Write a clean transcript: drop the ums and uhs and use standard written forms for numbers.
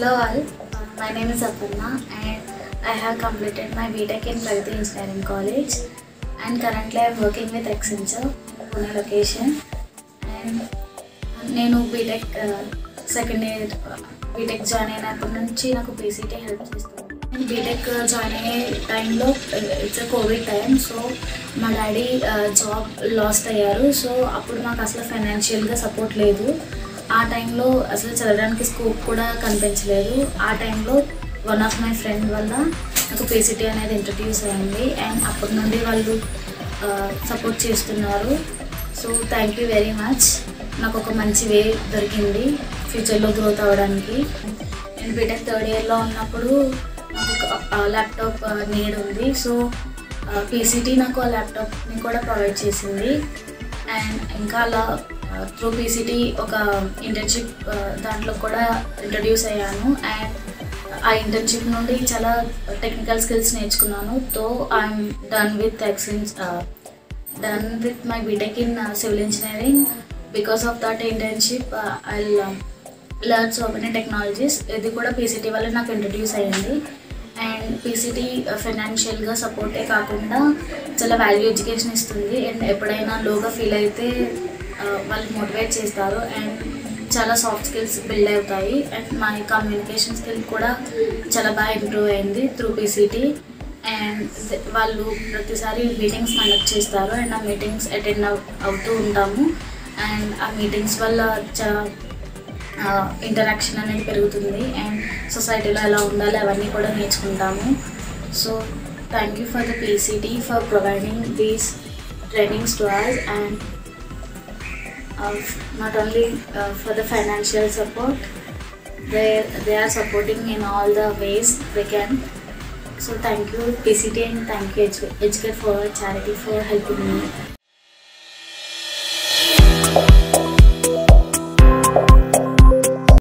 Hello all, my name is Aparna and I have completed my BTech in Pragati Engineering College and currently I am working with Accenture, Pune location. And నేను BTech second year BTech join అయినప్పటి నుంచి నాకు PCT help చేస్తుంది. నేను BTech join అయ్యే టైంలో it's Covid time, so మా daddy job last అయ్యారు. సో అప్పుడు నాకు అసలు ఫైనాన్షియల్గా సపోర్ట్ లేదు. ఆ టైంలో అసలు చదవడానికి స్కోప్ కూడా కనిపించలేదు. ఆ టైంలో వన్ ఆఫ్ మై ఫ్రెండ్ వల్ల నాకు PCT అనేది ఇంట్రడ్యూస్ అయింది అండ్ అప్పటి నుండి వాళ్ళు సపోర్ట్ చేస్తున్నారు. So thank you very much. నాకు ఒక మంచి వే దొరికింది ఫ్యూచర్లో గ్రోత్ అవ్వడానికి. నేను BTech థర్డ్ ఇయర్లో ఉన్నప్పుడు నాకు ఒక ల్యాప్టాప్ నీడ్ ఉంది. సో PCT నాకు ఆ ల్యాప్టాప్ని కూడా ప్రొవైడ్ చేసింది అండ్ ఇంకా అలా త్రూ PCT ఒక ఇంటర్న్షిప్ దాంట్లో కూడా ఇంట్రడ్యూస్ అయ్యాను అండ్ ఆ ఇంటర్న్షిప్ నుండి చాలా టెక్నికల్ స్కిల్స్ నేర్చుకున్నాను. తో I'm done with my BTech in civil engineering. Because of that internship I learn so many technologies. ఇది కూడా PCT వల్ల నాకు ఇంట్రడ్యూస్ అయ్యింది అండ్ PCT ఫైనాన్షియల్గా సపోర్టే కాకుండా చాలా వాల్యూ ఎడ్యుకేషన్ ఇస్తుంది అండ్ ఎప్పుడైనా లోగా ఫీల్ అయితే వాళ్ళు మోటివేట్ చేస్తారు అండ్ చాలా సాఫ్ట్ స్కిల్స్ బిల్డ్ అవుతాయి అండ్ మా కమ్యూనికేషన్ స్కిల్ కూడా చాలా బాగా ఇంప్రూవ్ అయింది త్రూ PCT. అండ్ వాళ్ళు ప్రతిసారి మీటింగ్స్ కండక్ట్ చేస్తారు అండ్ ఆ మీటింగ్స్ అటెండ్ అవుతూ ఉంటాము అండ్ ఆ మీటింగ్స్ వల్ల చాలా ఇంటరాక్షన్ అనేది పెరుగుతుంది అండ్ సొసైటీలో ఎలా ఉండాలి అవన్నీ కూడా నేర్చుకుంటాము. So thank you for the PCT for providing these trainings to us and not only for the financial support, they are supporting in all the ways they can. So thank you PCT and thank you Educate Forward charity for helping me.